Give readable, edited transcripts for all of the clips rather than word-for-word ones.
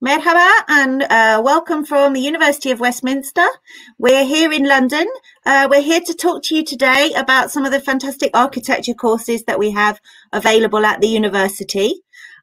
Merhaba and welcome from the University of Westminster. We're here in London. We're here to talk to you today about some of the fantastic architecture courses that we have available at the university.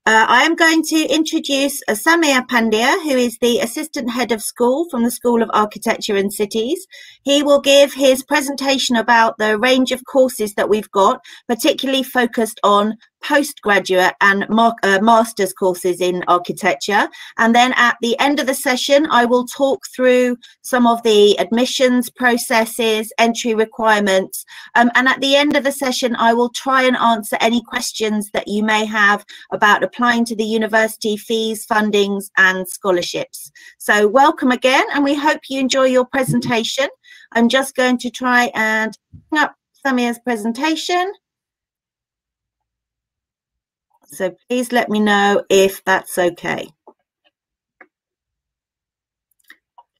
I am going to introduce Samir Pandya, who is the Assistant Head of School from the School of Architecture and Cities. He will give his presentation about the range of courses that we've got, particularly focused on postgraduate and master's courses in architecture. And then at the end of the session, I will talk through some of the admissions processes, entry requirements. And at the end of the session, I will try and answer any questions that you may have about applying to the university, fees, fundings, and scholarships. So welcome again, and we hope you enjoy your presentation. I'm just going to try and bring up Samir's presentation. So please let me know if that's okay.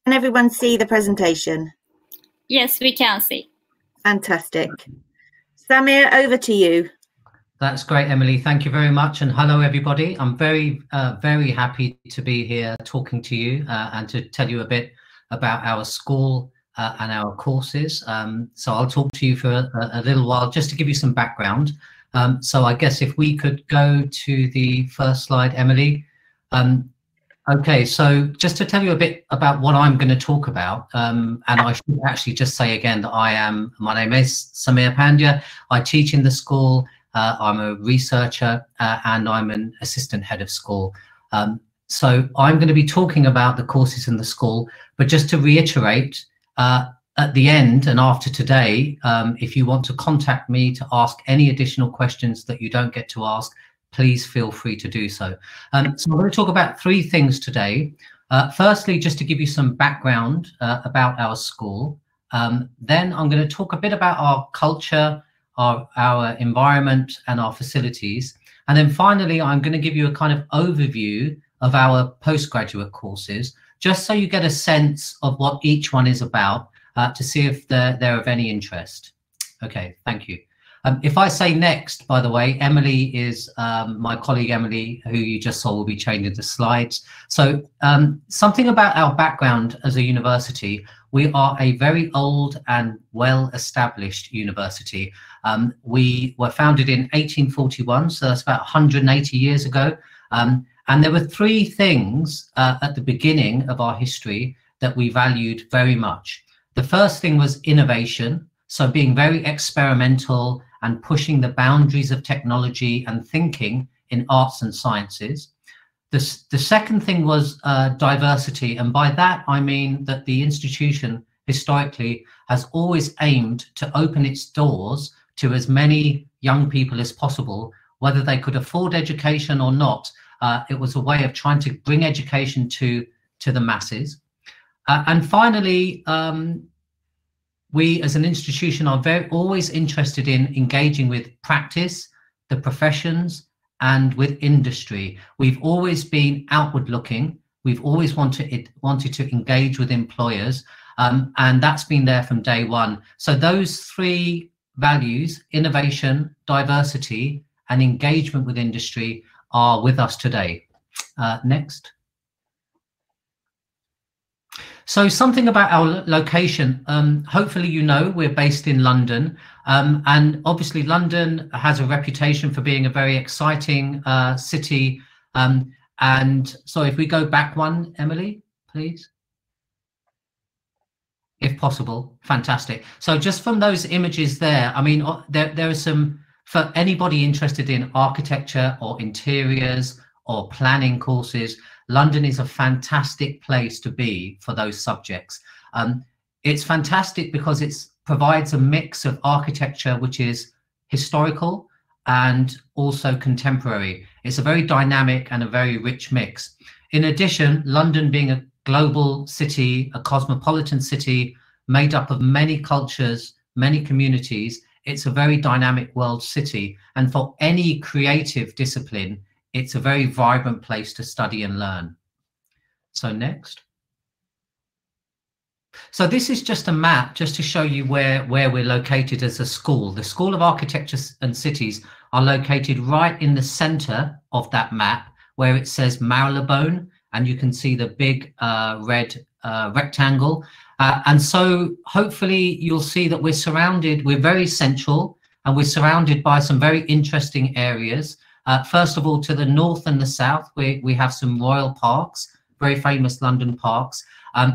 Can everyone see the presentation? Yes, we can see. Fantastic. Samir, over to you. That's great, Emily. Thank you very much. And hello, everybody. I'm very happy to be here talking to you and to tell you a bit about our school and our courses. So I'll talk to you for a little while just to give you some background. So I guess if we could go to the first slide, Emily. Okay, so just to tell you a bit about what I'm going to talk about, and I should actually just say again that my name is Samir Pandya. I teach in the school. I'm a researcher and I'm an assistant head of school. So I'm going to be talking about the courses in the school, but just to reiterate, at the end and after today, if you want to contact me to ask any additional questions that you don't get to ask, please feel free to do so. So I'm going to talk about three things today. Firstly, just to give you some background about our school. Then I'm going to talk a bit about our culture, our environment and our facilities. And then finally, I'm going to give you a kind of overview of our postgraduate courses, just so you get a sense of what each one is about, to see if they're of any interest. Okay, thank you. If I say next, by the way, Emily is my colleague Emily, who you just saw will be changing the slides. So something about our background as a university. We are a very old and well-established university. We were founded in 1841, so that's about 180 years ago. And there were three things at the beginning of our history that we valued very much. The first thing was innovation, so being very experimental and pushing the boundaries of technology and thinking in arts and sciences. The second thing was diversity, and by that I mean that the institution historically has always aimed to open its doors to as many young people as possible, whether they could afford education or not. It was a way of trying to bring education to the masses. And finally, we as an institution are always interested in engaging with practice, the professions, and with industry. We've always been outward looking. We've always wanted to engage with employers, and that's been there from day one. So those three values, innovation, diversity, and engagement with industry, are with us today. Next. So something about our location. Hopefully you know we're based in London, and obviously London has a reputation for being a very exciting city. And so if we go back one, Emily, please. If possible, fantastic. So just from those images there, I mean, there are some, for anybody interested in architecture or interiors or planning courses, London is a fantastic place to be for those subjects. It's fantastic because it provides a mix of architecture which is historical and also contemporary. It's a very dynamic and a very rich mix. In addition, London being a global city, a cosmopolitan city made up of many cultures, many communities, it's a very dynamic world city. And for any creative discipline, it's a very vibrant place to study and learn. So next. So this is just a map just to show you where we're located as a school. The School of Architecture and Cities are located right in the center of that map where it says Marylebone, and you can see the big red rectangle. And so hopefully you'll see that we're very central, and we're surrounded by some very interesting areas. First of all, to the north and the south, we have some royal parks, very famous London parks.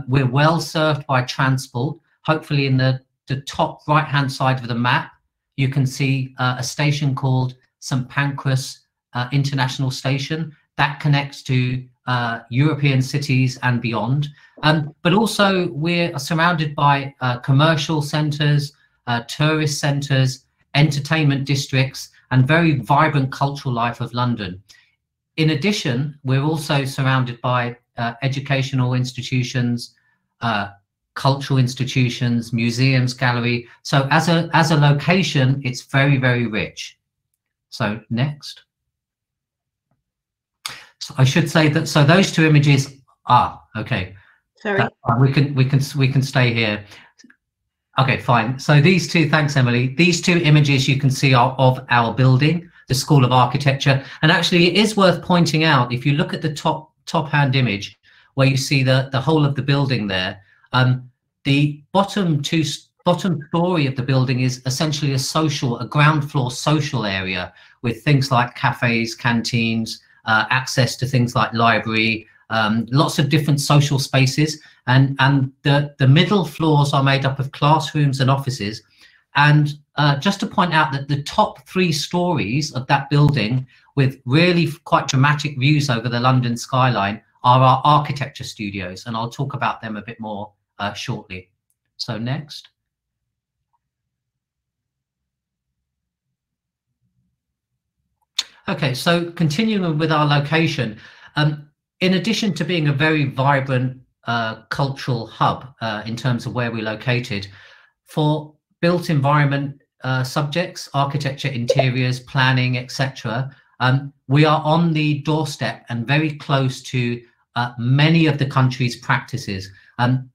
We're well served by transport. Hopefully in the top right-hand side of the map, you can see a station called St Pancras International Station that connects to European cities and beyond. But also we're surrounded by commercial centres, tourist centres, entertainment districts, and very vibrant cultural life of London. In addition, we're also surrounded by educational institutions, cultural institutions, museums, gallery. So as a location, it's very, very rich. So next. So I should say that, so those two images are okay. Sorry. We can stay here. Okay, fine. So these two, thanks, Emily. These two images you can see are of our building, the School of Architecture. And actually it is worth pointing out, if you look at the top hand image, where you see the whole of the building there, the bottom story of the building is essentially a ground floor social area with things like cafes, canteens, access to things like library, lots of different social spaces, and the middle floors are made up of classrooms and offices. And just to point out that the top 3 stories of that building, with really quite dramatic views over the London skyline, are our architecture studios, and I'll talk about them a bit more shortly. So next. Okay, so continuing with our location, in addition to being a very vibrant cultural hub in terms of where we're located, for built environment subjects, architecture, interiors, planning, etc., we are on the doorstep and very close to many of the country's practices.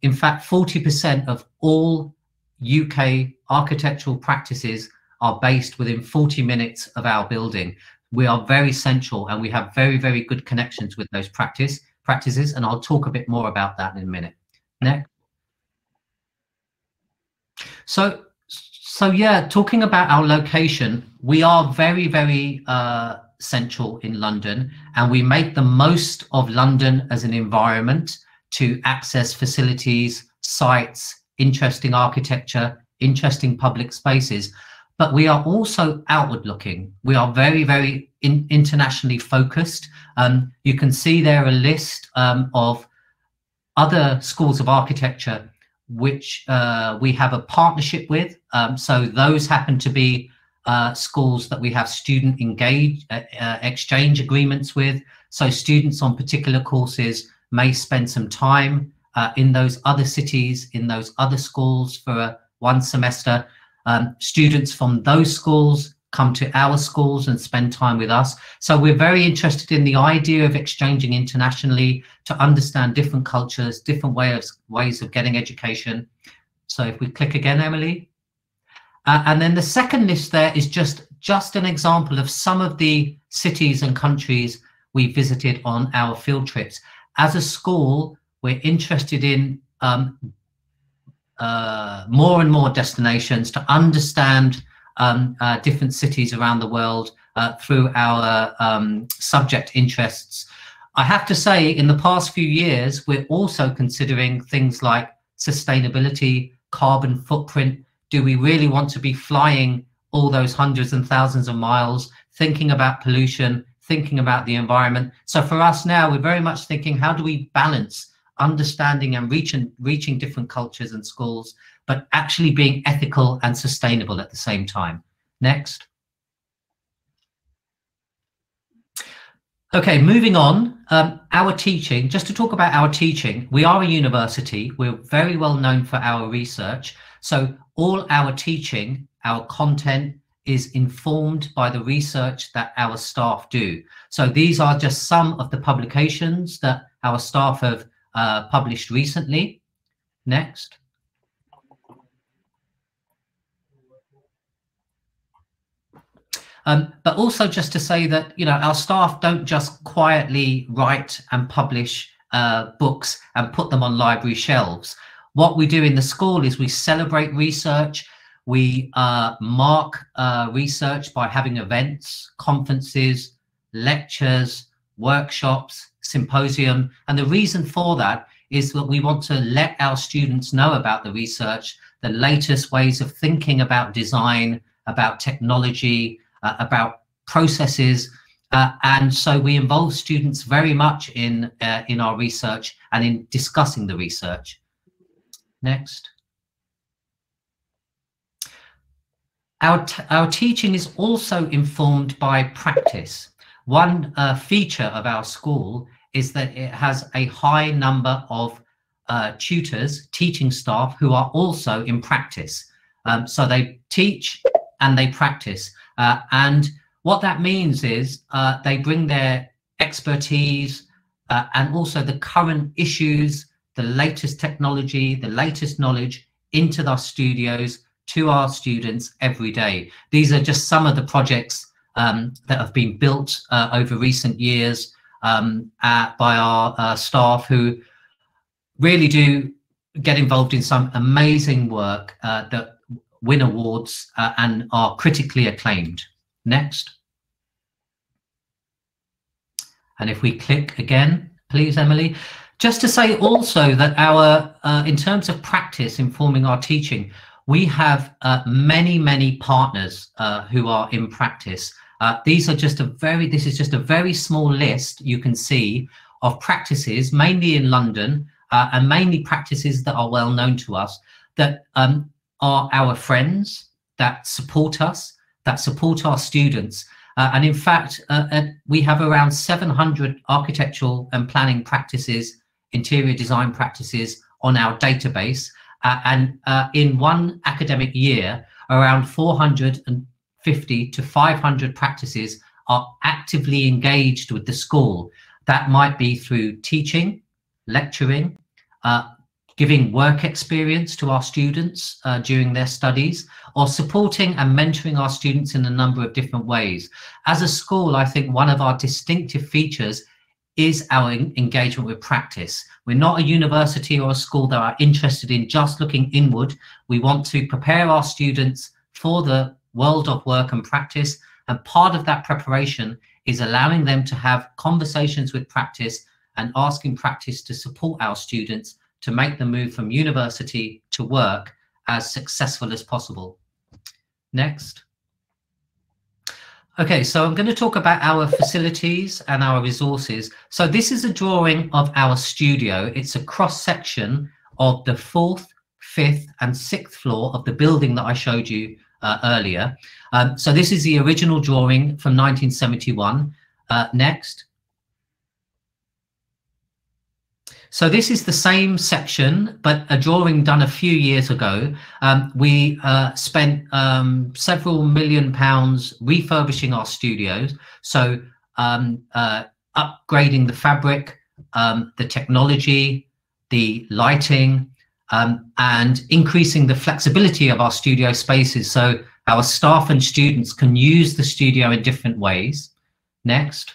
In fact, 40% of all UK architectural practices are based within 40 minutes of our building. We are very central, and we have very, very good connections with those practices, and I'll talk a bit more about that in a minute. Next. So yeah, talking about our location, we are very, very central in London, and we make the most of London as an environment to access facilities, sites, interesting architecture, interesting public spaces. But we are also outward looking. We are very, very internationally focused. You can see there a list of other schools of architecture which we have a partnership with. So those happen to be schools that we have student exchange agreements with. So students on particular courses may spend some time in those other cities, in those other schools for one semester. Students from those schools come to our schools and spend time with us. So we're very interested in the idea of exchanging internationally to understand different cultures, different ways of getting education. So if we click again, Emily. And then the second list there is just an example of some of the cities and countries we visited on our field trips. As a school, we're interested in more and more destinations to understand different cities around the world through our subject interests. I have to say, in the past few years, we're also considering things like sustainability, carbon footprint. Do we really want to be flying all those hundreds and thousands of miles, thinking about pollution, thinking about the environment? So for us now, we're very much thinking, how do we balance understanding and reaching different cultures and schools, but actually being ethical and sustainable at the same time? Next. Okay, moving on. Our teaching, just to talk about our teaching, we are a university. We're very well known for our research. So all our teaching, our content is informed by the research that our staff do. So these are just some of the publications that our staff have published recently. Next. But also just to say that, you know, our staff don't just quietly write and publish books and put them on library shelves. What we do in the school is we celebrate research. We mark research by having events, conferences, lectures, workshops, symposium. And the reason for that is that we want to let our students know about the research, the latest ways of thinking about design, about technology, about processes. And so we involve students very much in our research and in discussing the research. Next. Our teaching is also informed by practice. One feature of our school is that it has a high number of tutors, teaching staff, who are also in practice. So they teach and they practice. And what that means is they bring their expertise and also the current issues, the latest technology, the latest knowledge into our studios to our students every day. These are just some of the projects that have been built over recent years by our staff, who really do get involved in some amazing work that win awards and are critically acclaimed. Next. And if we click again, please, Emily. Just to say also that our, in terms of practice informing our teaching, we have many partners who are in practice. This is just a very small list you can see of practices, mainly in London, and mainly practices that are well known to us, that are our friends, that support us, that support our students. And in fact, we have around 700 architectural and planning practices, interior design practices on our database. And in one academic year, around 450 to 500 practices are actively engaged with the school. That might be through teaching, lecturing, giving work experience to our students during their studies, or supporting and mentoring our students in a number of different ways. As a school, I think one of our distinctive features is our engagement with practice. We're not a university or a school that are interested in just looking inward. We want to prepare our students for the world of work and practice. And part of that preparation is allowing them to have conversations with practice and asking practice to support our students to make the move from university to work as successful as possible. Next. Okay, so I'm going to talk about our facilities and our resources. So this is a drawing of our studio. It's a cross-section of the 4th, 5th and 6th floor of the building that I showed you earlier. So this is the original drawing from 1971. Next. So this is the same section, but a drawing done a few years ago. We spent several £1 million refurbishing our studios. So upgrading the fabric, the technology, the lighting, and increasing the flexibility of our studio spaces so our staff and students can use the studio in different ways. Next.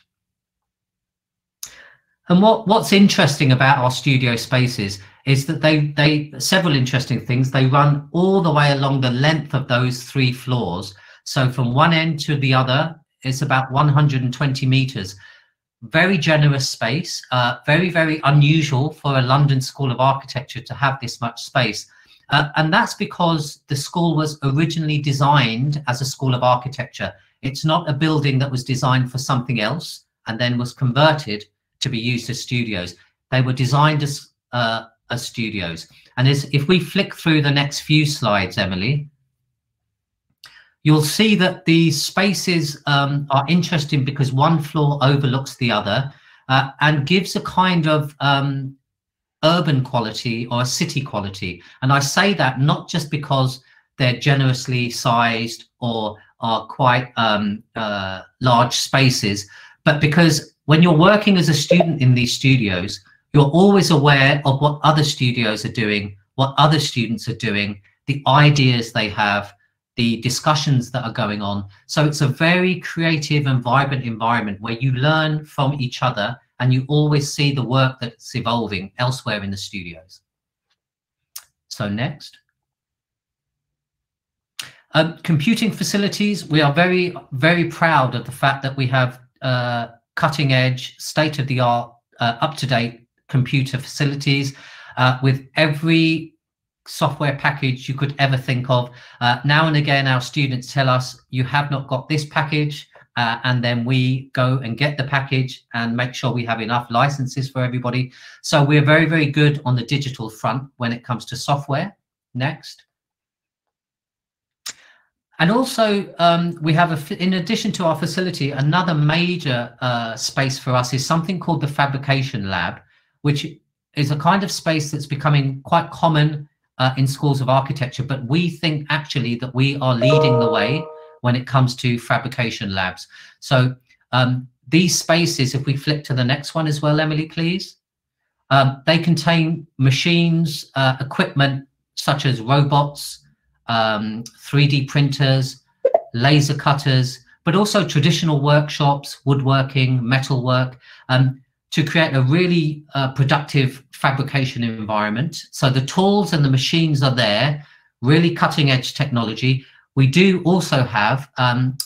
And what's interesting about our studio spaces is that they several interesting things. They run all the way along the length of those 3 floors. So from one end to the other, it's about 120 meters. Very generous space, very unusual for a London School of Architecture to have this much space. And that's because the school was originally designed as a school of architecture. It's not a building that was designed for something else and then was converted to be used as studios. They were designed as studios. And if we flick through the next few slides, Emily, you'll see that these spaces are interesting because one floor overlooks the other and gives a kind of urban quality or a city quality. And I say that not just because they're generously sized or are quite large spaces, but because when you're working as a student in these studios, you're always aware of what other studios are doing, what other students are doing, the ideas they have, the discussions that are going on. So it's a very creative and vibrant environment where you learn from each other and you always see the work that's evolving elsewhere in the studios. So next. Computing facilities, we are very, very proud of the fact that we have cutting edge, state-of-the-art, up-to-date computer facilities with every software package you could ever think of. Now and again, our students tell us, you have not got this package, and then we go and get the package and make sure we have enough licenses for everybody. So we're very, very good on the digital front when it comes to software. Next. And also, we have, in addition to our facility, another major space for us is something called the Fabrication Lab, which is a kind of space that's becoming quite common in schools of architecture. But we think actually that we are leading the way when it comes to fabrication labs. So these spaces, if we flick to the next one as well, Emily, please. They contain machines, equipment such as robots, 3D printers, laser cutters, but also traditional workshops, woodworking, metalwork, to create a really productive fabrication environment. So the tools and the machines are there, really cutting edge technology. We do also have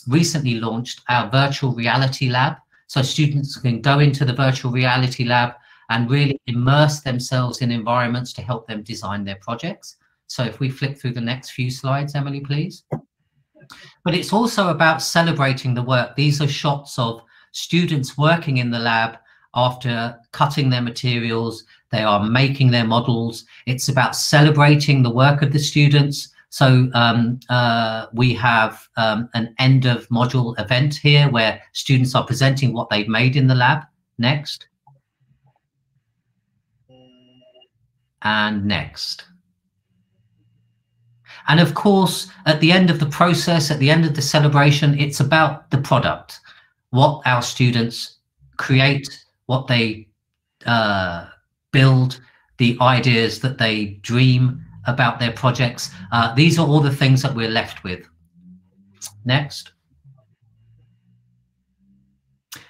recently launched our virtual reality lab. So students can go into the virtual reality lab and really immerse themselves in environments to help them design their projects. So if we flick through the next few slides, Emily, please. But it's also about celebrating the work. These are shots of students working in the lab after cutting their materials. They are making their models. It's about celebrating the work of the students. So we have an end of module event here where students are presenting what they've made in the lab. Next. And next. And of course, at the end of the process, at the end of the celebration, it's about the product, what our students create, what they build, the ideas that they dream about their projects. These are all the things that we're left with. Next.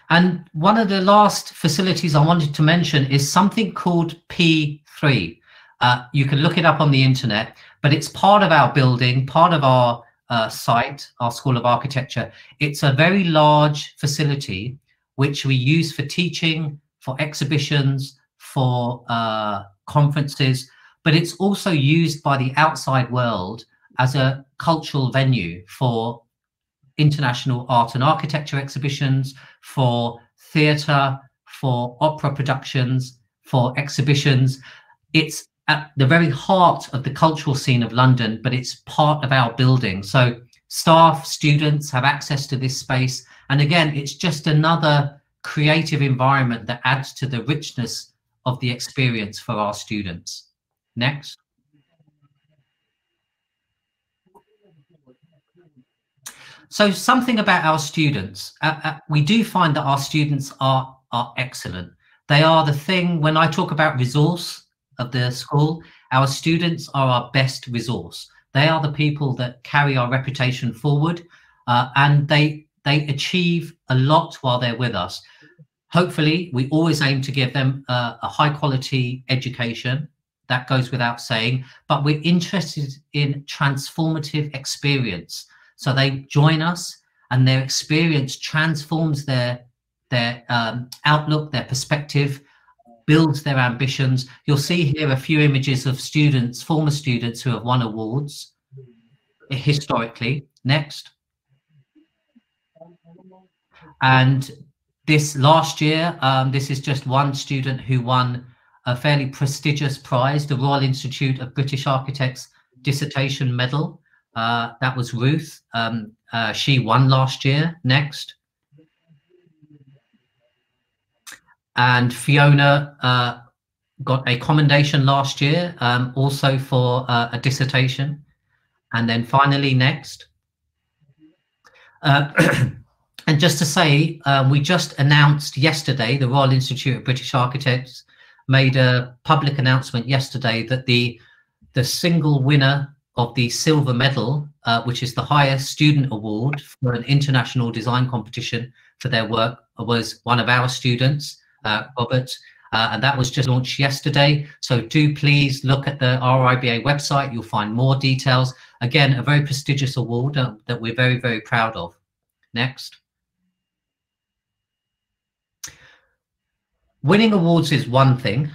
And one of the last facilities I wanted to mention is something called P3. You can look it up on the internet, but it's part of our building, part of our site, our School of Architecture. It's a very large facility which we use for teaching, for exhibitions, for conferences, but it's also used by the outside world as a cultural venue for international art and architecture exhibitions, for theatre, for opera productions, for exhibitions. It's at the very heart of the cultural scene of London, but it's part of our building. So staff, students have access to this space. And again, it's just another creative environment that adds to the richness of the experience for our students. Next. So something about our students. We do find that our students are excellent. They are the thing, when I talk about resource of the school, our students are our best resource. They are the people that carry our reputation forward, and they achieve a lot while they're with us. Hopefully, we always aim to give them a high quality education. That goes without saying, but we're interested in transformative experience. So they join us and their experience transforms their outlook, their perspective, builds their ambitions. You'll see here a few images of students, former students who have won awards historically. Next. And this last year, this is just one student who won a fairly prestigious prize, the Royal Institute of British Architects Dissertation Medal. That was Ruth. She won last year. Next. And Fiona got a commendation last year, also for a dissertation. And then finally, next. And just to say, we just announced yesterday, the Royal Institute of British Architects made a public announcement yesterday that the single winner of the silver medal, which is the highest student award for an international design competition for their work, was one of our students, Robert, and that was just launched yesterday. So do please look at the RIBA website. You'll find more details. Again, a very prestigious award that we're very, very proud of. Next. Winning awards is one thing.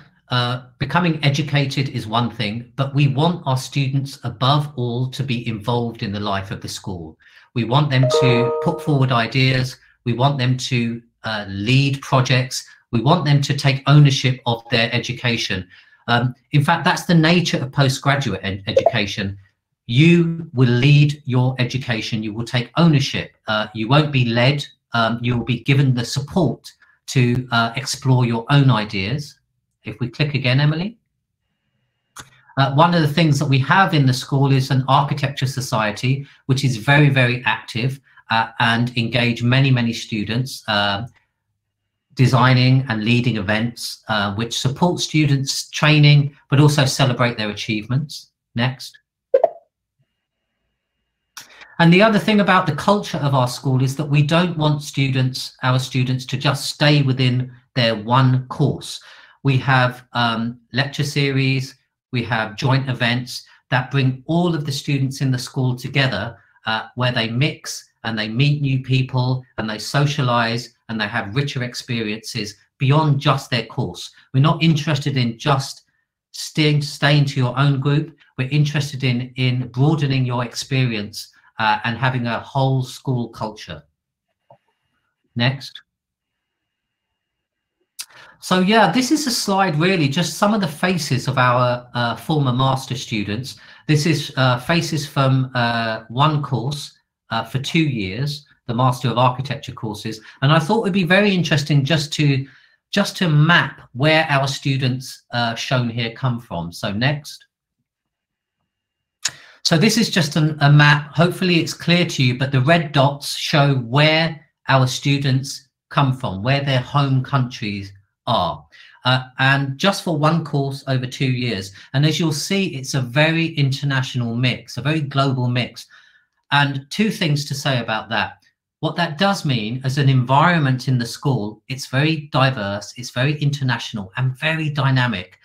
Becoming educated is one thing, but we want our students above all to be involved in the life of the school. We want them to put forward ideas. We want them to lead projects. We want them to take ownership of their education. In fact, that's the nature of postgraduate education. You will lead your education. You will take ownership. You won't be led. You will be given the support to explore your own ideas. If we click again, Emily. One of the things that we have in the school is an architecture society, which is very, very active and engage many, many students, designing and leading events, which support students' training, but also celebrate their achievements. Next. And the other thing about the culture of our school is that we don't want our students to just stay within their one course. We have lecture series, we have joint events that bring all of the students in the school together, where they mix and they meet new people and they socialize and they have richer experiences beyond just their course. We're not interested in just staying to your own group. We're interested in broadening your experience and having a whole school culture. Next. So yeah, this is a slide really just some of the faces of our former master students. This is faces from one course for 2 years, the Master of Architecture courses. And I thought it'd be very interesting just to map where our students shown here come from. So next. So this is just a map. Hopefully it's clear to you, but the red dots show where our students come from, where their home countries are. And just for one course over 2 years. And as you'll see, it's a very international mix, a very global mix. And two things to say about that. What that does mean as an environment in the school, it's very diverse, it's very international and very dynamic.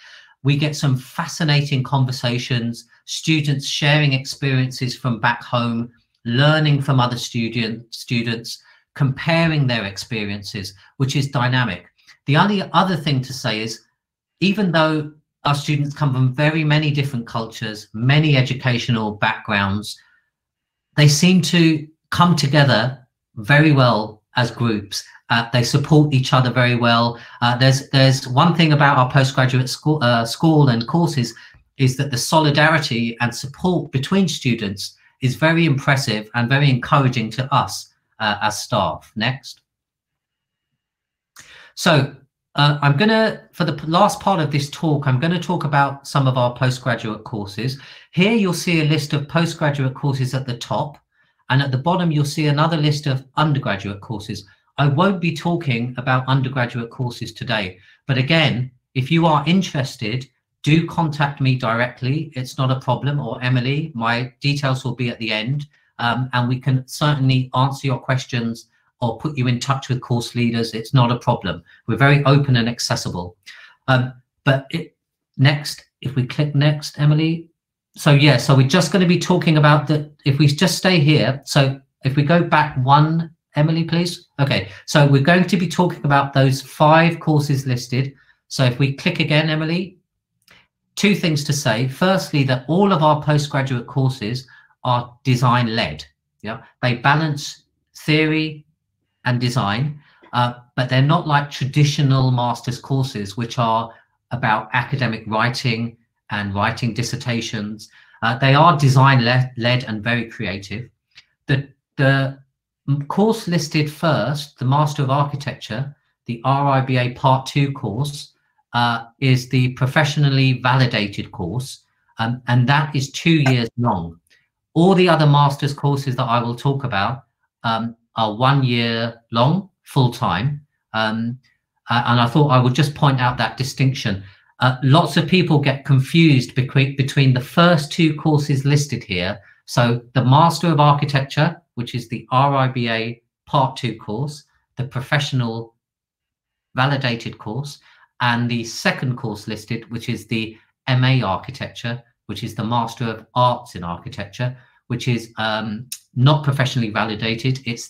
We get some fascinating conversations, students sharing experiences from back home, learning from other students, comparing their experiences, which is dynamic. The only other thing to say is, even though our students come from very many different cultures, many educational backgrounds, they seem to come together very well as groups. They support each other very well. There's one thing about our postgraduate school and courses is that the solidarity and support between students is very impressive and very encouraging to us as staff. Next. So I'm gonna, for the last part of this talk, I'm gonna talk about some of our postgraduate courses. Here you'll see a list of postgraduate courses at the top, and at the bottom you'll see another list of undergraduate courses. I won't be talking about undergraduate courses today, but again, if you are interested, do contact me directly. It's not a problem, or Emily. My details will be at the end, and we can certainly answer your questions or put you in touch with course leaders. It's not a problem. We're very open and accessible. Next, if we click next, Emily. So yeah, so we're just going to be talking about if we just stay here. So if we go back one, Emily, please. Okay, so we're going to be talking about those 5 courses listed. So if we click again, Emily, 2 things to say. Firstly, that all of our postgraduate courses are design-led. Yeah, they balance theory and design, but they're not like traditional master's courses, which are about academic writing and writing dissertations. They are design-led and very creative. The course listed first, the Master of Architecture, the RIBA Part 2 course, is the professionally validated course, and that is 2 years long. All the other master's courses that I will talk about are 1 year long, full-time. And I thought I would just point out that distinction. Lots of people get confused between the first 2 courses listed here. So the Master of Architecture, which is the RIBA Part 2 course, the professional validated course, and the second course listed, which is the MA Architecture, which is the Master of Arts in Architecture, which is not professionally validated. It's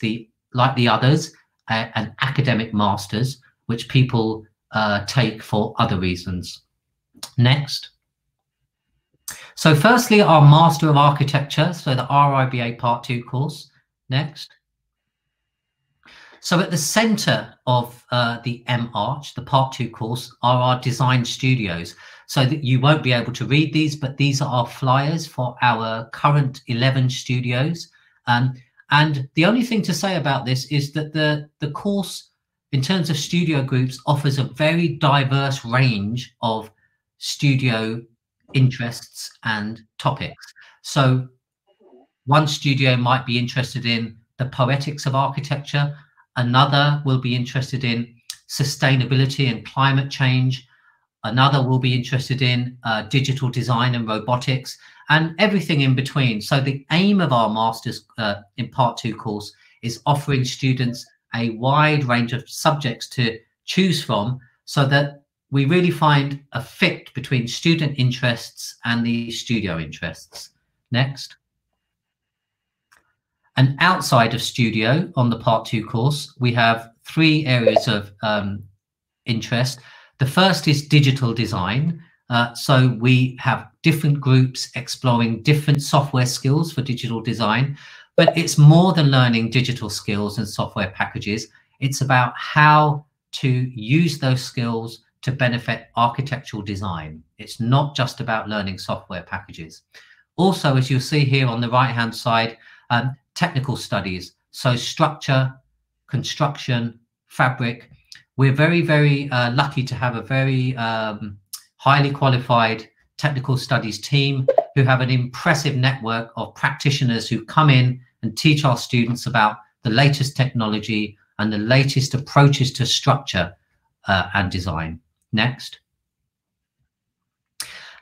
like the others, an academic master's, which people take for other reasons. Next. So firstly, our Master of Architecture, so the RIBA Part 2 course. Next. So at the center of the MArch, the Part 2 course, are our design studios. So that you won't be able to read these, but these are our flyers for our current 11 studios. And the only thing to say about this is that the course, in terms of studio groups, offers a very diverse range of studio interests and topics. So one studio might be interested in the poetics of architecture. Another will be interested in sustainability and climate change. Another will be interested in digital design and robotics, and everything in between. So the aim of our Masters in Part 2 course is offering students a wide range of subjects to choose from, so that we really find a fit between student interests and the studio interests. Next. And outside of studio on the Part 2 course, we have 3 areas of interest. The first is digital design. So we have different groups exploring different software skills for digital design, but it's more than learning digital skills and software packages. It's about how to use those skills to benefit architectural design. It's not just about learning software packages. Also, as you'll see here on the right-hand side, technical studies, so structure, construction, fabric. We're very, very lucky to have a very highly qualified technical studies team who have an impressive network of practitioners who come in and teach our students about the latest technology and the latest approaches to structure and design. Next.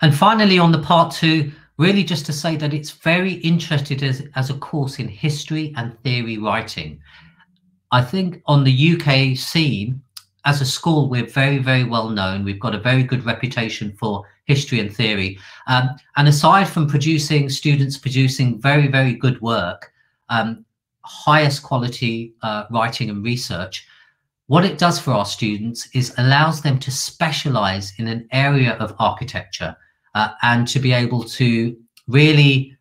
And finally, on the Part 2, really just to say that it's very interested as a course in history and theory writing. I think on the UK scene, as a school, we're very, very well known. We've got a very good reputation for history and theory. And aside from students producing very, very good work, highest quality writing and research, what it does for our students is allows them to specialize in an area of architecture and to be able to really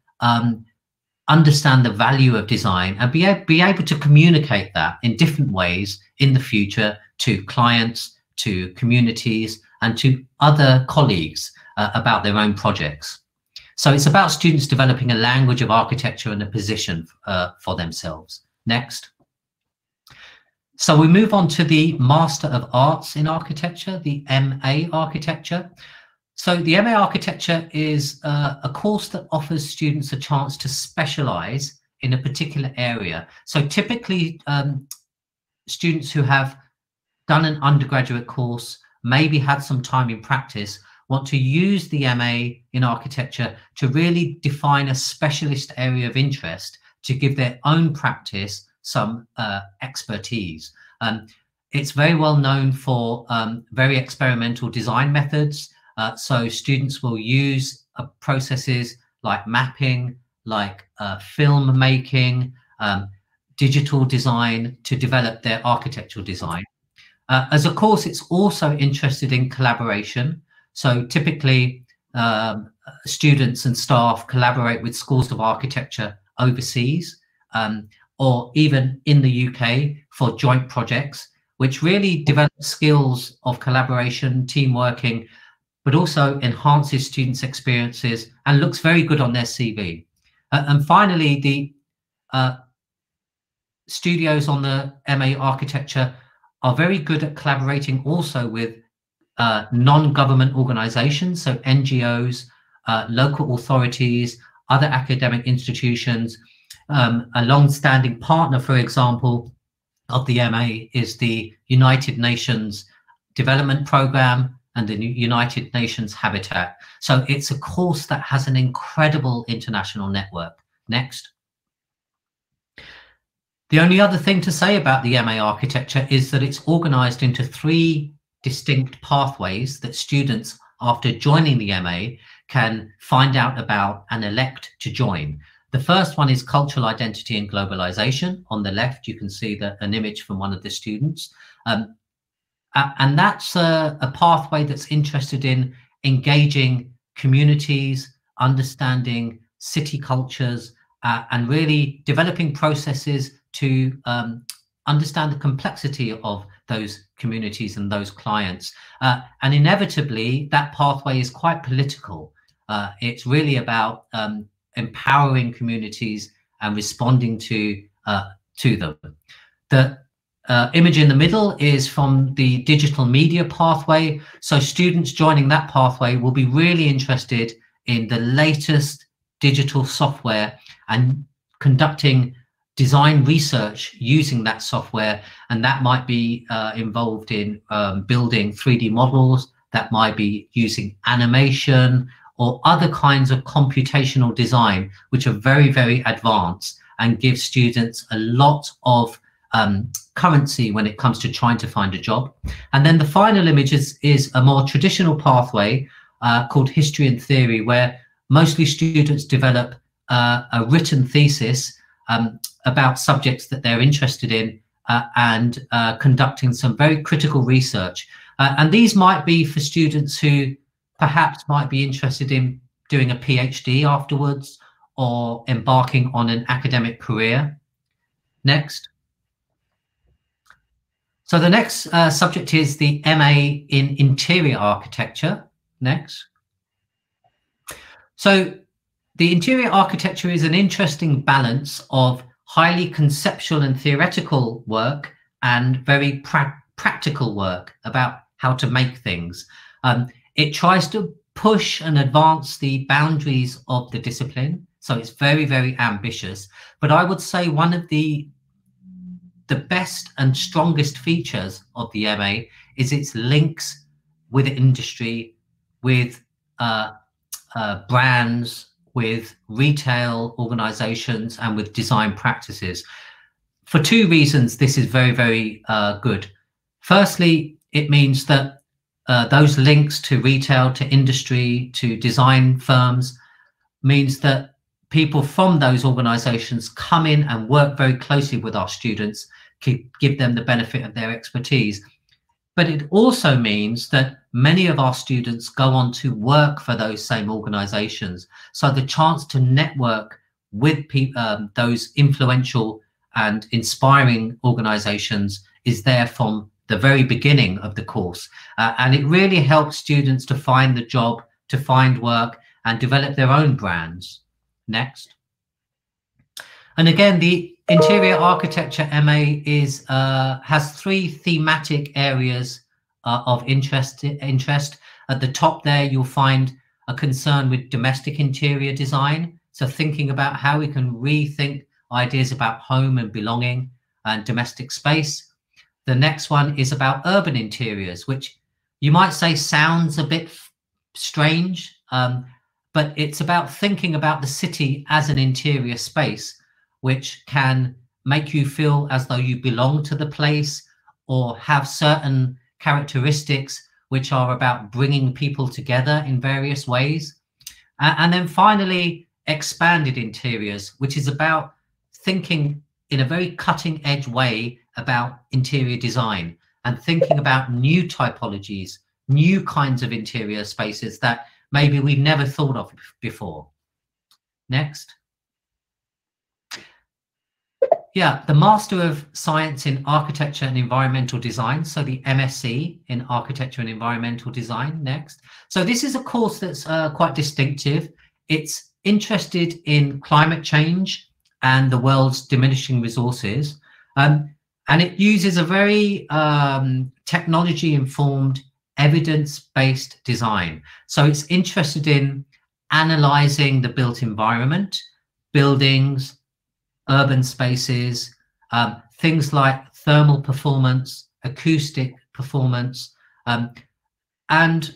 understand the value of design and be able to communicate that in different ways in the future to clients, to communities, and to other colleagues about their own projects. So it's about students developing a language of architecture and a position for themselves. Next. So we move on to the Master of Arts in Architecture, the MA Architecture. So the MA Architecture is a course that offers students a chance to specialize in a particular area. So typically, students who have done an undergraduate course, maybe had some time in practice, want to use the MA in Architecture to really define a specialist area of interest to give their own practice some expertise. It's very well known for very experimental design methods. So students will use processes like mapping, like film making, digital design to develop their architectural design. As a course, it's also interested in collaboration. So typically, students and staff collaborate with schools of architecture overseas or even in the UK for joint projects, which really develop skills of collaboration, team working, but also enhances students' experiences and looks very good on their CV. And finally, the studios on the MA Architecture are very good at collaborating also with non-government organizations, so NGOs, local authorities, other academic institutions. A long-standing partner, for example, of the MA is the United Nations Development Programme and the United Nations Habitat. So it's a course that has an incredible international network. Next. The only other thing to say about the Mma Architecture is that it's organized into 3 distinct pathways that students, after joining the Mma, can find out about and elect to join. The first one is cultural identity and globalization. On the left, you can see an image from one of the students. And that's a pathway that's interested in engaging communities, understanding city cultures, and really developing processes to understand the complexity of those communities and those clients. And inevitably, that pathway is quite political. It's really about empowering communities and responding to them. The image in the middle is from the digital media pathway. So students joining that pathway will be really interested in the latest digital software and conducting design research using that software. And that might be involved in building 3D models, that might be using animation or other kinds of computational design, which are very, very advanced and give students a lot of currency when it comes to trying to find a job. And then the final image is a more traditional pathway called history and theory, where mostly students develop a written thesis about subjects that they're interested in and conducting some very critical research. And these might be for students who perhaps might be interested in doing a PhD afterwards or embarking on an academic career. Next. So the next subject is the Mma in Interior Architecture. Next. So the interior architecture is an interesting balance of highly conceptual and theoretical work and very practical work about how to make things. It tries to push and advance the boundaries of the discipline. So it's very, very ambitious. But I would say one of the best and strongest features of the Mma is its links with industry, with brands, with retail organizations, and with design practices. For 2 reasons, this is very, very good. Firstly, it means that those links to retail, to industry, to design firms means that people from those organizations come in and work very closely with our students, give them the benefit of their expertise. But it also means that many of our students go on to work for those same organizations. So the chance to network with those influential and inspiring organizations is there from the very beginning of the course. And it really helps students to find the job, to find work, and develop their own brands. Next. And again, the Interior Architecture Mma has 3 thematic areas of interest. At the top there, you'll find a concern with domestic interior design. So thinking about how we can rethink ideas about home and belonging and domestic space. The next one is about urban interiors, which you might say sounds a bit strange, but it's about thinking about the city as an interior space, which can make you feel as though you belong to the place or have certain characteristics which are about bringing people together in various ways. And then finally, expanded interiors, which is about thinking in a very cutting edge way about interior design and thinking about new typologies, new kinds of interior spaces that maybe we've never thought of before. Next. Yeah, the Master of Science in Architecture and Environmental Design, so the MSc in Architecture and Environmental Design. Next. So this is a course that's quite distinctive. It's interested in climate change and the world's diminishing resources. And it uses a very technology-informed, evidence-based design. So it's interested in analyzing the built environment, buildings, urban spaces, things like thermal performance, acoustic performance. And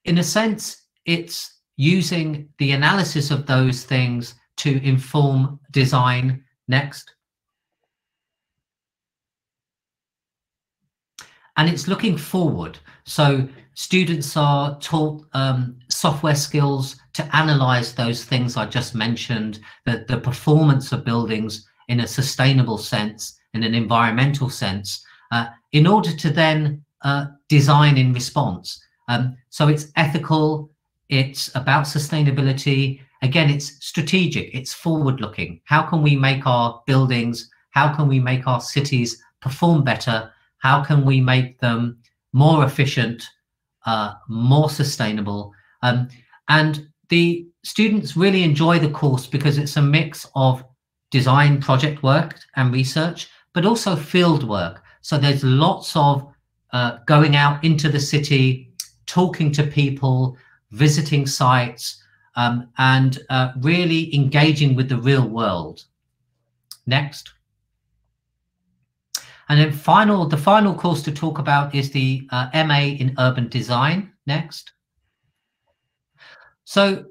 in a sense, it's using the analysis of those things to inform design. Next. and it's looking forward. So students are taught software skills to analyze those things I just mentioned, the performance of buildings in a sustainable sense, in an environmental sense, in order to then design in response. So it's ethical, it's about sustainability. Again, it's strategic, it's forward-looking. How can we make our buildings, how can we make our cities perform better? How can we make them more efficient, more sustainable? And the students really enjoy the course because it's a mix of design project work and research, but also field work. So there's lots of going out into the city, talking to people, visiting sites, and really engaging with the real world. Next. And then the final course to talk about is the MA in Urban Design. Next. So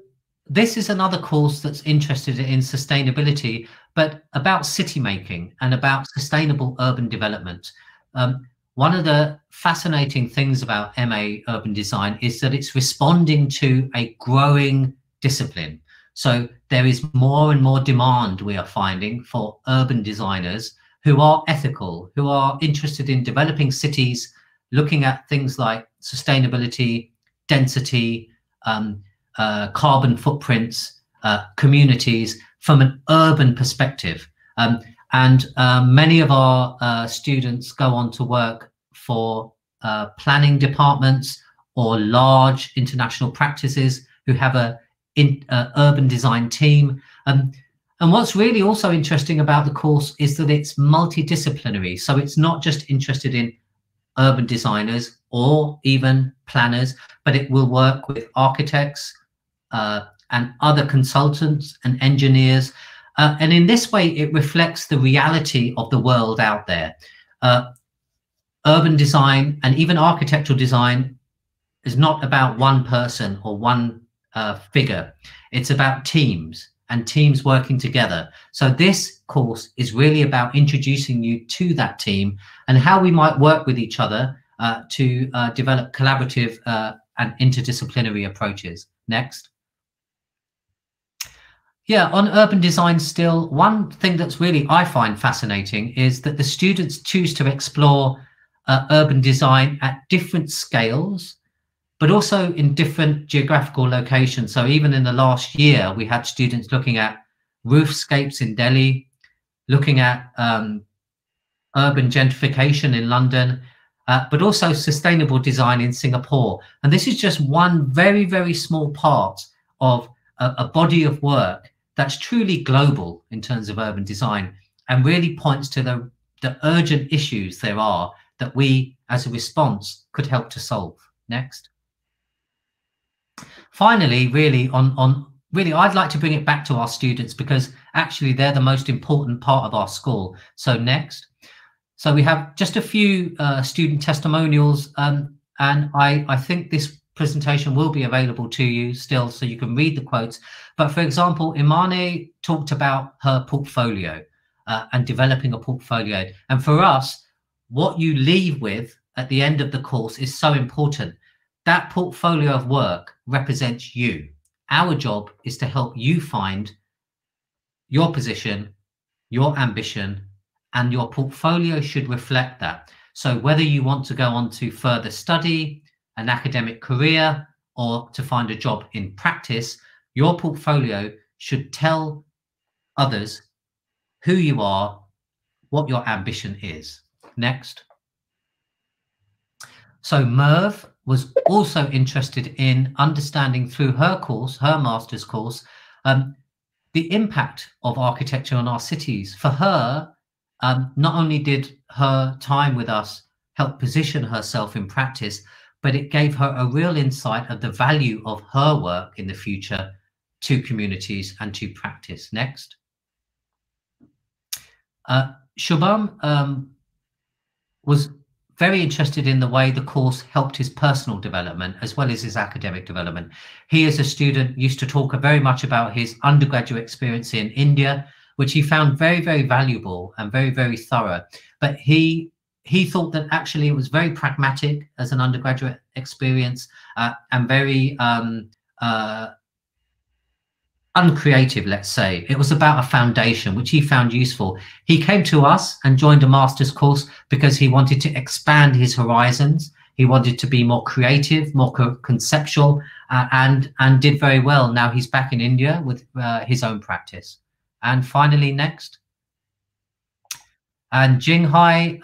this is another course that's interested in sustainability, but about city making and about sustainable urban development. One of the fascinating things about MA Urban Design is that it's responding to a growing discipline. So there is more and more demand, we are finding, for urban designers who are ethical, who are interested in developing cities, looking at things like sustainability, density, carbon footprints, communities from an urban perspective. And many of our students go on to work for planning departments or large international practices who have a urban design team. And what's really also interesting about the course is that it's multidisciplinary. So it's not just interested in urban designers or even planners, but it will work with architects and other consultants and engineers. And in this way, it reflects the reality of the world out there. Urban design and even architectural design is not about one person or one figure. It's about teams and teams working together. So this course is really about introducing you to that team and how we might work with each other to develop collaborative and interdisciplinary approaches. Next. Yeah, on urban design still, one thing that's really I find fascinating is that the students choose to explore urban design at different scales, but also in different geographical locations. So even in the last year, we had students looking at roofscapes in Delhi, looking at urban gentrification in London, but also sustainable design in Singapore. And this is just one very, very small part of a body of work that's truly global in terms of urban design and really points to the urgent issues there are that we, as a response, could help to solve. Next. Finally, really, I'd like to bring it back to our students because actually they're the most important part of our school. So next. So we have just a few student testimonials, and I think this presentation will be available to you still, so you can read the quotes. But for example, Imane talked about her portfolio and developing a portfolio. And for us, what you leave with at the end of the course is so important. That portfolio of work represents you. Our job is to help you find your position, your ambition, and your portfolio should reflect that. So whether you want to go on to further study, an academic career, or to find a job in practice, your portfolio should tell others who you are, what your ambition is. Next. So Merv was also interested in understanding through her course, her master's course, the impact of architecture on our cities. For her, not only did her time with us help position herself in practice, but it gave her a real insight of the value of her work in the future to communities and to practice. Next. Shubham was very interested in the way the course helped his personal development as well as his academic development. He, as a student, used to talk very much about his undergraduate experience in India, which he found very, very valuable and very, very thorough. But he he thought that actually it was very pragmatic as an undergraduate experience and very uncreative, let's say. It was about a foundation, which he found useful. He came to us and joined a master's course because he wanted to expand his horizons. He wanted to be more creative, more conceptual, and did very well. Now he's back in India with his own practice. And finally, next. And Jinghai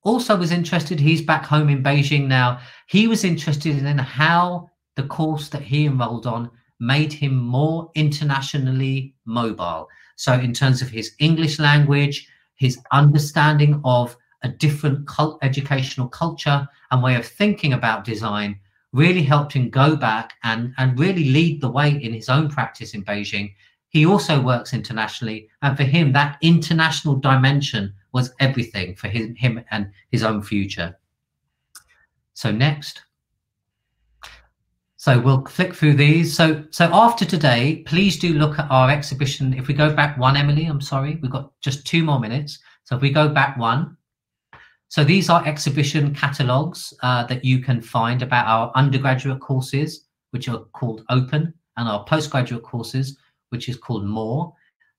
also was interested. He's back home in Beijing now. He was interested in how the course that he enrolled on made him more internationally mobile. So in terms of his English language, his understanding of a different educational culture and way of thinking about design really helped him go back and really lead the way in his own practice in Beijing. He also works internationally, and for him, that international dimension was everything for him and his own future. So next. So we'll flick through these. So after today, please do look at our exhibition. If we go back one, Emily, I'm sorry, we've got just 2 more minutes. So if we go back one. So these are exhibition catalogues that you can find about our undergraduate courses, which are called Open, and our postgraduate courses, which is called More.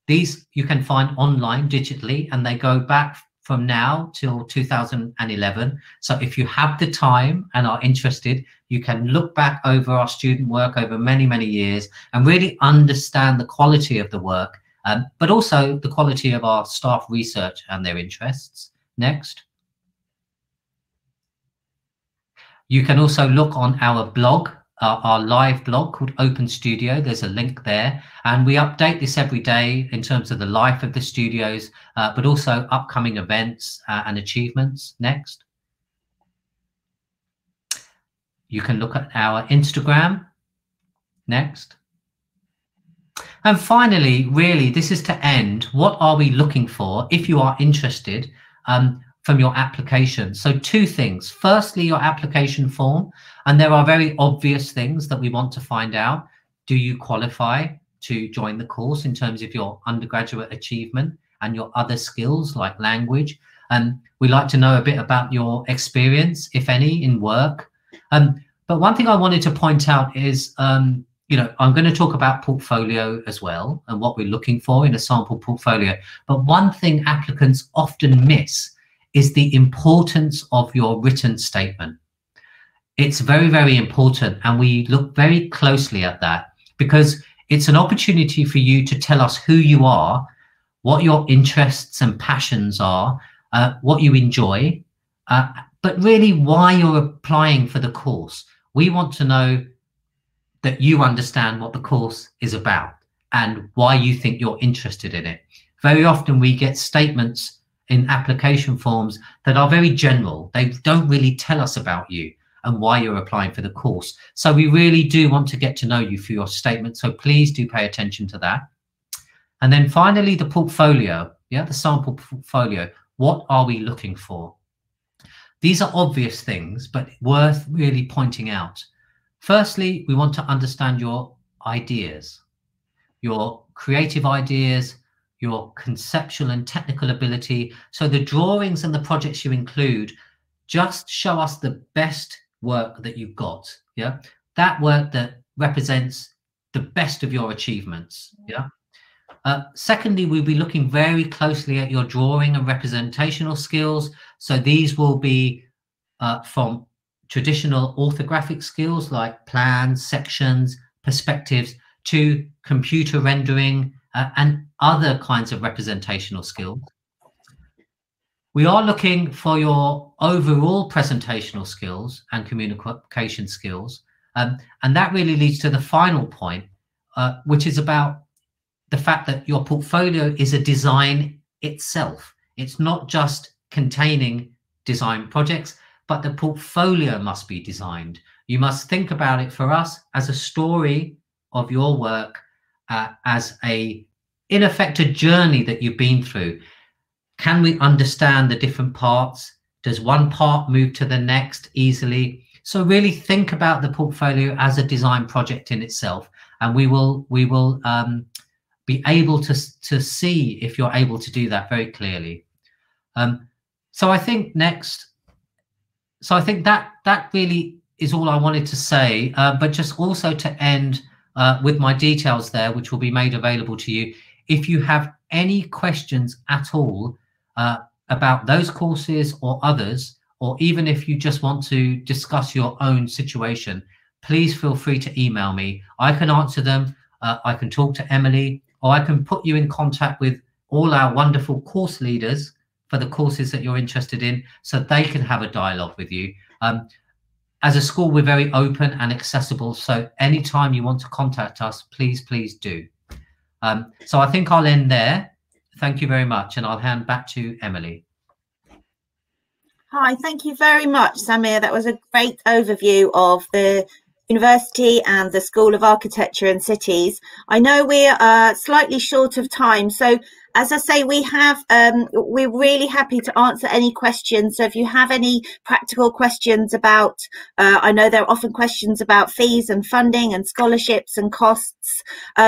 These you can find online digitally, and they go back from now till 2011. So if you have the time and are interested, you can look back over our student work over many, many years and really understand the quality of the work, but also the quality of our staff research and their interests. Next. You can also look on our blog, our live blog called Open Studio. There's a link there, and we update this every day in terms of the life of the studios, but also upcoming events and achievements. Next. You can look at our Instagram. Next. And finally, really, this is to end. What are we looking for if you are interested from your application? So 2 things. Firstly, your application form. And there are very obvious things that we want to find out. Do you qualify to join the course in terms of your undergraduate achievement and your other skills like language? We like to know a bit about your experience, if any, in work. But one thing I wanted to point out is, I'm going to talk about portfolio as well and what we're looking for in a sample portfolio. But one thing applicants often miss is the importance of your written statement. It's very, very important, and we look very closely at that because it's an opportunity for you to tell us who you are, what your interests and passions are, what you enjoy, but really why you're applying for the course. We want to know that you understand what the course is about and why you think you're interested in it. Very often we get statements in application forms that are very general. They don't really tell us about you and why you're applying for the course. So we really do want to get to know you through your statement. So please do pay attention to that. And then finally, the portfolio, the sample portfolio. What are we looking for? These are obvious things, but worth really pointing out. Firstly, we want to understand your ideas, your creative ideas, your conceptual and technical ability. So the drawings and the projects you include just show us the best work that you've got. That work that represents the best of your achievements. Secondly, we'll be looking very closely at your drawing and representational skills. So these will be from traditional orthographic skills like plans, sections, perspectives, to computer rendering and other kinds of representational skills. We are looking for your overall presentational skills and communication skills. And that really leads to the final point, which is about the fact that your portfolio is a design itself. It's not just containing design projects, but the portfolio must be designed. You must think about it for us as a story of your work, as in effect, a journey that you've been through. Can we understand the different parts? Does one part move to the next easily? So really think about the portfolio as a design project in itself, and we will be able to see if you're able to do that very clearly. So I think that really is all I wanted to say, but just also to end with my details there, which will be made available to you. If you have any questions at all about those courses or others, or even if you just want to discuss your own situation, please feel free to email me. I can answer them. I can talk to Emily, or I can put you in contact with all our wonderful course leaders for the courses that you're interested in, so they can have a dialogue with you. As a school, we're very open and accessible, so anytime you want to contact us, please do. So I think I'll end there. Thank you very much, and I'll hand back to Emily. Hi, thank you very much, Samir. That was a great overview of the university and the School of Architecture and Cities. I know we're slightly short of time, so as I say, we're really happy to answer any questions. So if you have any practical questions about, I know there are often questions about fees and funding and scholarships and costs.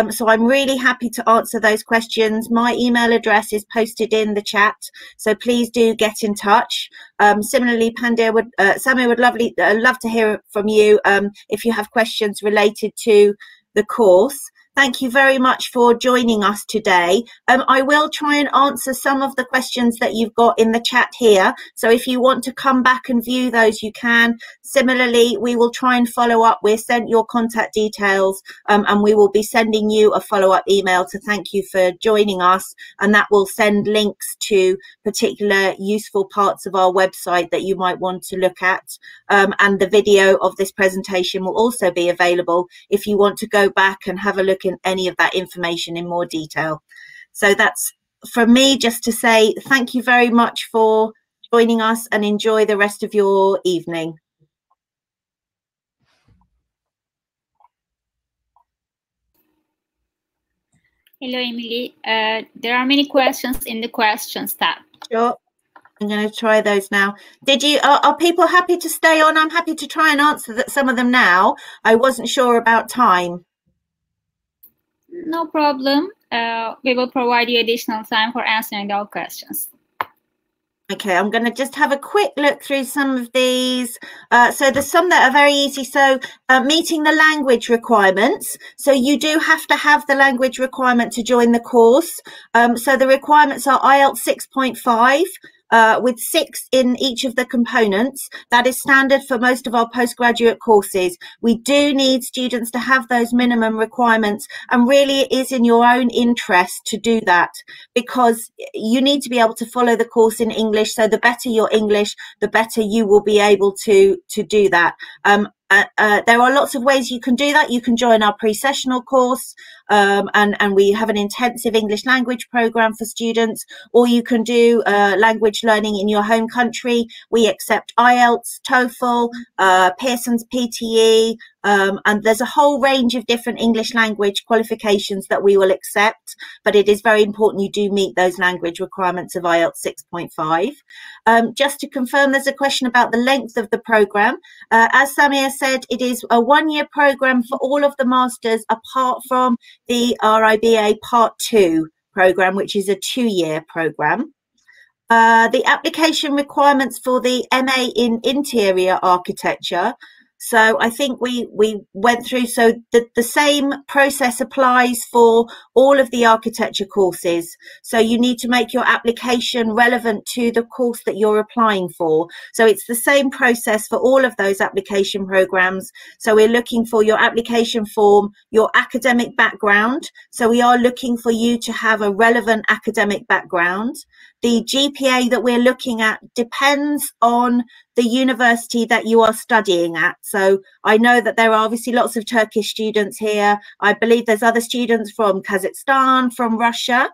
So I'm really happy to answer those questions. My email address is posted in the chat, so please do get in touch. Similarly, Samir would love to hear from you if you have questions related to the course. Thank you very much for joining us today. I will try and answer some of the questions that you've got in the chat here. So if you want to come back and view those, you can. Similarly, we will try and follow up. We're sent your contact details and we will be sending you a follow-up email to thank you for joining us. And that will send links to particular useful parts of our website that you might want to look at. And the video of this presentation will also be available if you want to go back and have a look in any of that information in more detail. So that's from me, just to say thank you very much for joining us and enjoy the rest of your evening. Hello, Emily. There are many questions in the questions tab. Sure. I'm going to try those now. Are people happy to stay on? I'm happy to try and answer some of them now. I wasn't sure about time. No problem. We will provide you additional time for answering all questions. Okay, I'm going to just have a quick look through some of these. So there's some that are very easy. So meeting the language requirements. So you do have to have the language requirement to join the course. So the requirements are IELTS 6.5. With 6 in each of the components. That is standard for most of our postgraduate courses. We do need students to have those minimum requirements, and really it is in your own interest to do that, because you need to be able to follow the course in English. So the better your English, the better you will be able to do that. There are lots of ways you can do that. You can join our pre-sessional course, and we have an intensive English language program for students, or you can do language learning in your home country. We accept IELTS, TOEFL, Pearson's PTE, and there's a whole range of different English language qualifications that we will accept, but it is very important you do meet those language requirements of IELTS 6.5. Just to confirm, there's a question about the length of the program. As Samir said, it is a one-year program for all of the masters, apart from the RIBA Part 2 program, which is a 2-year program. The application requirements for the MA in Interior Architecture. So I think we went through, so the same process applies for all of the architecture courses. So you need to make your application relevant to the course that you're applying for. So it's the same process for all of those application programs. So we're looking for your application form, your academic background. So we are looking for you to have a relevant academic background. The GPA that we're looking at depends on the university that you are studying at. So I know that there are obviously lots of Turkish students here. I believe there's other students from Kazakhstan, from Russia.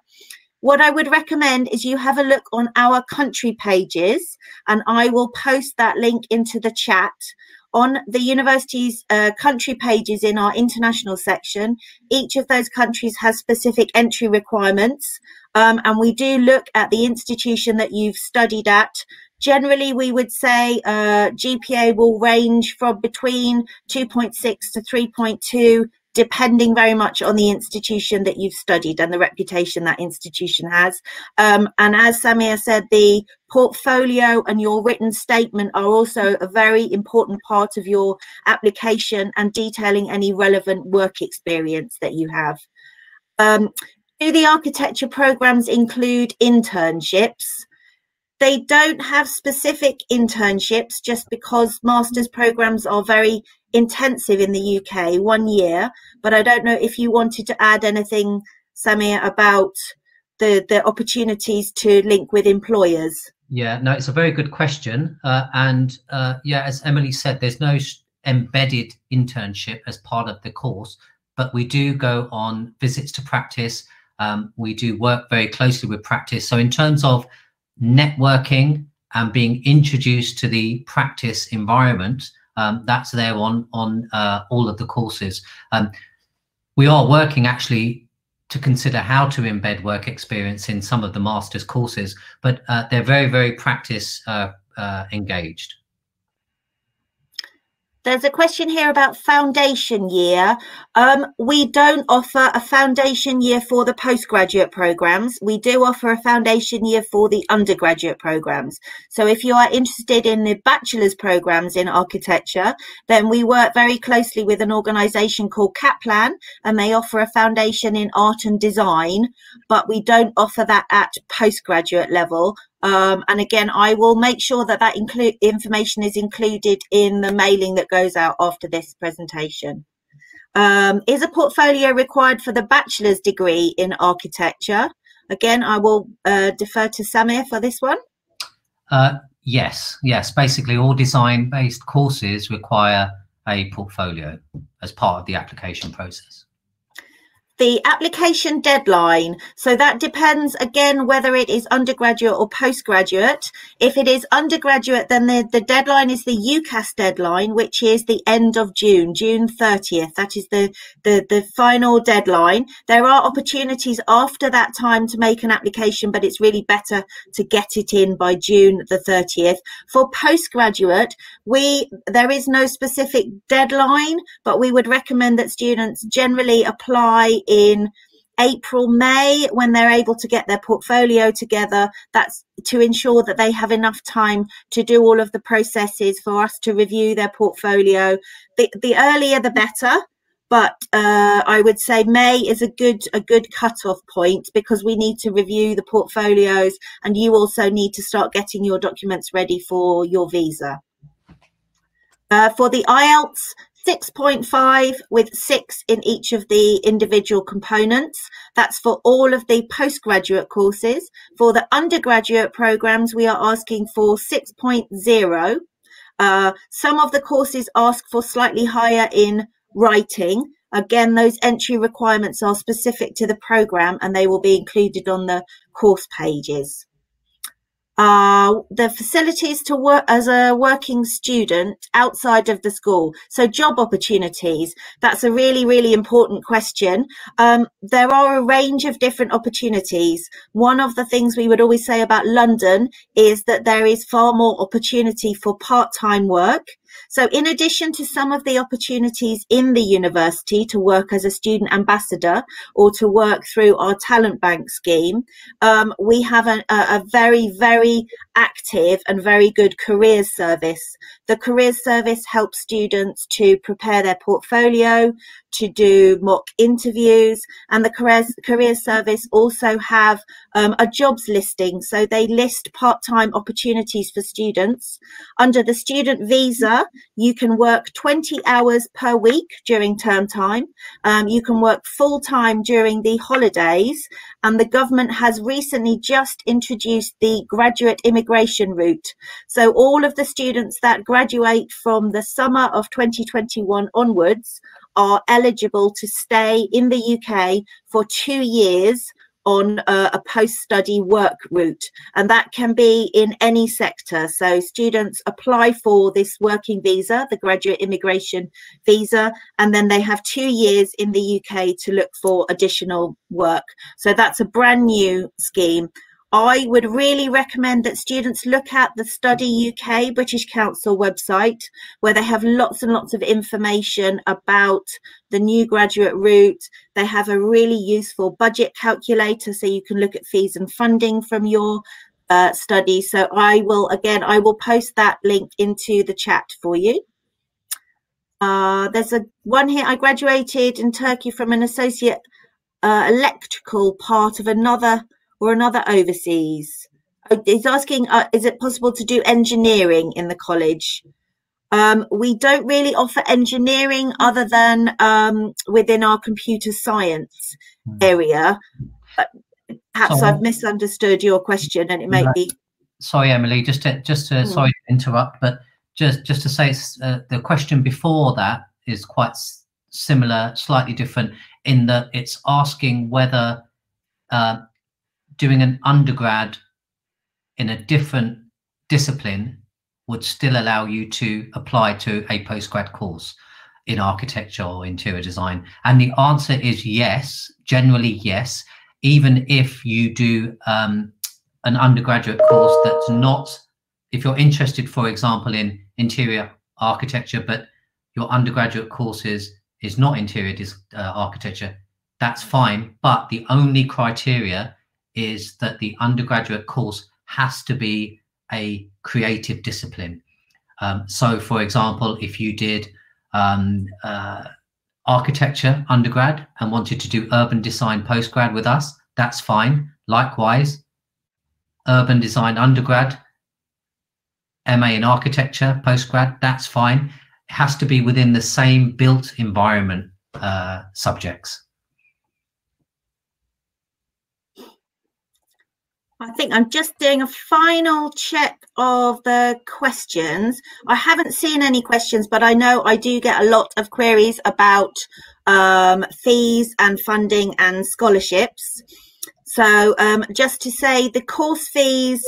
What I would recommend is you have a look on our country pages, and I will post that link into the chat. On the university's country pages in our international section, each of those countries has specific entry requirements, and we do look at the institution that you've studied at. Generally, we would say GPA will range from between 2.6 to 3.2, depending very much on the institution that you've studied and the reputation that institution has. And as Samir said, the portfolio and your written statement are also a very important part of your application and detailing any relevant work experience that you have. Do the architecture programs include internships? They don't have specific internships just because master's programs are very intensive in the UK, 1 year. But I don't know if you wanted to add anything, Samir, about the opportunities to link with employers. Yeah, no, it's a very good question. Yeah, as Emily said, there's no embedded internship as part of the course, but we do go on visits to practice. We do work very closely with practice. So in terms of networking and being introduced to the practice environment, that's there on all of the courses. We are working actually to consider how to embed work experience in some of the master's courses, but they're very, very practice engaged. There's a question here about foundation year. We don't offer a foundation year for the postgraduate programs. We do offer a foundation year for the undergraduate programs. So if you are interested in the bachelor's programs in architecture, then we work very closely with an organisation called Kaplan, and they offer a foundation in art and design, but we don't offer that at postgraduate level. And again, I will make sure that that information is included in the mailing that goes out after this presentation. Is a portfolio required for the bachelor's degree in architecture? Again, I will defer to Samir for this one. Yes. Basically, all design-based courses require a portfolio as part of the application process. The application deadline, so that depends again whether it is undergraduate or postgraduate. If it is undergraduate, then the deadline is the UCAS deadline, which is the end of June 30th. That is the final deadline. There are opportunities after that time to make an application, but it's really better to get it in by June the 30th. For postgraduate, there is no specific deadline, but we would recommend that students generally apply in April, May, when they're able to get their portfolio together. That's to ensure that they have enough time to do all of the processes for us to review their portfolio. The earlier the better, but I would say May is a good cut-off point, because we need to review the portfolios, and you also need to start getting your documents ready for your visa. For the IELTS, 6.5 with 6 in each of the individual components. That's for all of the postgraduate courses. For the undergraduate programs, we are asking for 6.0. Some of the courses ask for slightly higher in writing. Again, those entry requirements are specific to the program, and they will be included on the course pages. The facilities to work as a working student outside of the school. So job opportunities, that's a really, really important question. There are a range of different opportunities. One of the things we would always say about London is that there is far more opportunity for part-time work. So in addition to some of the opportunities in the university to work as a student ambassador or to work through our talent bank scheme, we have a very, very active and very good careers service. The careers service helps students to prepare their portfolio, to do mock interviews, and the careers service also have a jobs listing. So they list part-time opportunities for students. Under the student visa, you can work 20 hours per week during term time. You can work full-time during the holidays, and the government has recently just introduced the graduate immigration route. So all of the students that graduate from the summer of 2021 onwards are eligible to stay in the UK for 2 years on a post-study work route, and that can be in any sector. So students apply for this working visa, the graduate immigration visa, and then they have 2 years in the UK to look for additional work. So that's a brand new scheme. I would really recommend that students look at the Study UK British Council website, where they have lots and lots of information about the new graduate route. They have a really useful budget calculator, so you can look at fees and funding from your study. So I will post that link into the chat for you. There's one here. I graduated in Turkey from an associate electrical part of another overseas. He's asking, is it possible to do engineering in the college? We don't really offer engineering other than within our computer science area. Perhaps I've misunderstood your question, and it may be. Sorry, Emily, just to sorry to interrupt, but just to say the question before that is quite similar, slightly different, in that it's asking whether doing an undergrad in a different discipline would still allow you to apply to a postgrad course in architecture or interior design. And the answer is yes, generally yes, even if you do an undergraduate course that's not, if you're interested, for example, in interior architecture, but your undergraduate course is not interior architecture, that's fine. But the only criteria is that the undergraduate course has to be a creative discipline. So, for example, if you did architecture undergrad and wanted to do urban design postgrad with us, that's fine. Likewise, urban design undergrad, MA in architecture postgrad, that's fine. It has to be within the same built environment subjects. I think I'm just doing a final check of the questions. I haven't seen any questions, but I know I do get a lot of queries about fees and funding and scholarships. So just to say, the course fees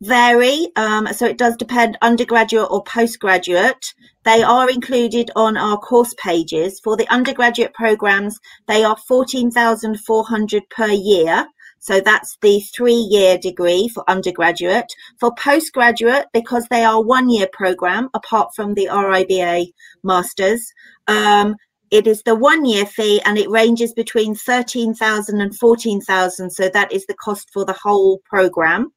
vary. So it does depend undergraduate or postgraduate. They are included on our course pages. For the undergraduate programs, they are $14,400 per year. So that's the 3-year degree for undergraduate. For postgraduate, because they are 1-year program, apart from the RIBA masters, it is the 1-year fee, and it ranges between $13,000 and $14,000. So that is the cost for the whole program.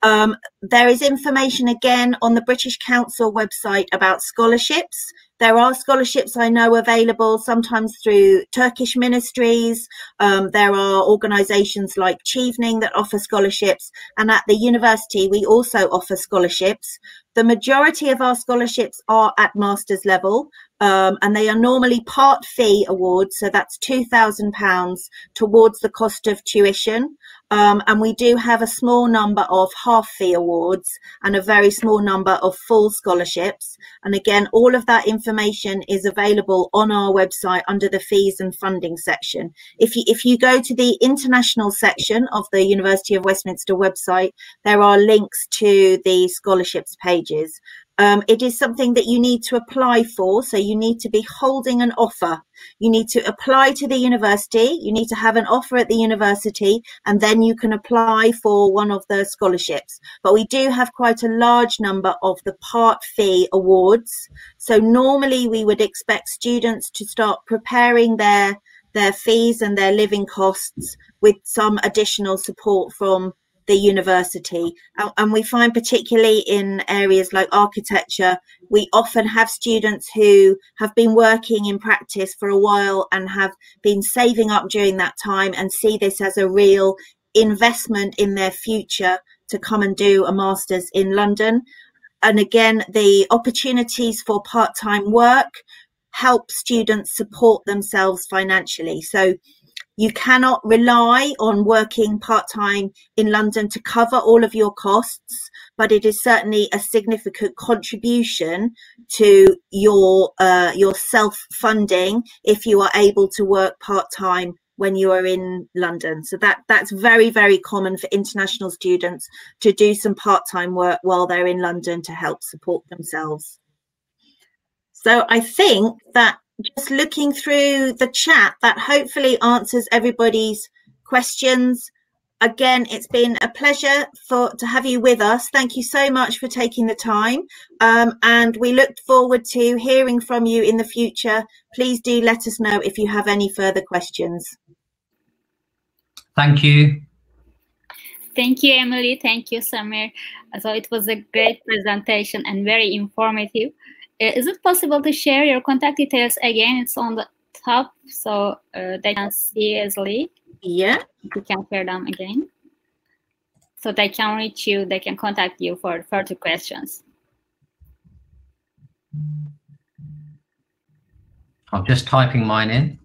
There is information again on the British Council website about scholarships. There are scholarships I know available sometimes through Turkish ministries. There are organisations like Chevening that offer scholarships, and at the university we also offer scholarships. The majority of our scholarships are at master's level, and they are normally part fee awards, so that's £2,000 towards the cost of tuition. And we do have a small number of half fee awards and a very small number of full scholarships. And again, all of that information is available on our website under the fees and funding section. If you go to the international section of the University of Westminster website, there are links to the scholarships pages. It is something that you need to apply for, so you need to be holding an offer. You need to apply to the university, you need to have an offer at the university, and then you can apply for one of the scholarships. But we do have quite a large number of the part fee awards. So normally we would expect students to start preparing their fees and their living costs with some additional support from the university. And we find, particularly in areas like architecture, we often have students who have been working in practice for a while and have been saving up during that time and see this as a real investment in their future to come and do a master's in London. And again, the opportunities for part-time work help students support themselves financially. So you cannot rely on working part-time in London to cover all of your costs, but it is certainly a significant contribution to your self-funding if you are able to work part-time when you are in London. So that's very, very common for international students to do some part-time work while they're in London to help support themselves. So I think that just looking through the chat, that hopefully answers everybody's questions. Again, it's been a pleasure to have you with us. Thank you so much for taking the time. And we look forward to hearing from you in the future. Please do let us know if you have any further questions. Thank you. Thank you, Emily. Thank you, Samir. So it was a great presentation and very informative. Is it possible to share your contact details again? It's on the top, so they can see easily. Yeah. You can share them again. So they can reach you, they can contact you for further questions. I'm just typing mine in.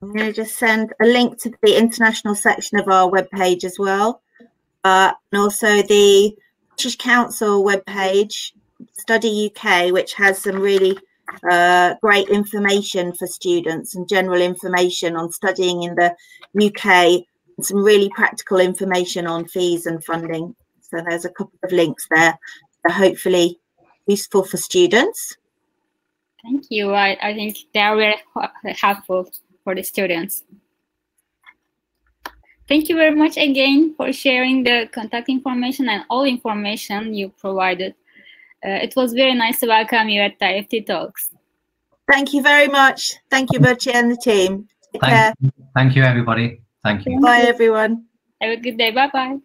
I'm going to just send a link to the international section of our webpage as well. And also the British Council webpage, Study UK, which has some really great information for students and general information on studying in the UK, and some really practical information on fees and funding. So there's a couple of links there that are hopefully useful for students. Thank you. I think they are very helpful for the students. Thank you very much again for sharing the contact information and all information you provided. It was very nice to welcome you at the IEFT Talks. Thank you very much. Thank you, Burçi and the team. Take care. Thank you, everybody. Thank you. Bye, everyone. Have a good day. Bye-bye.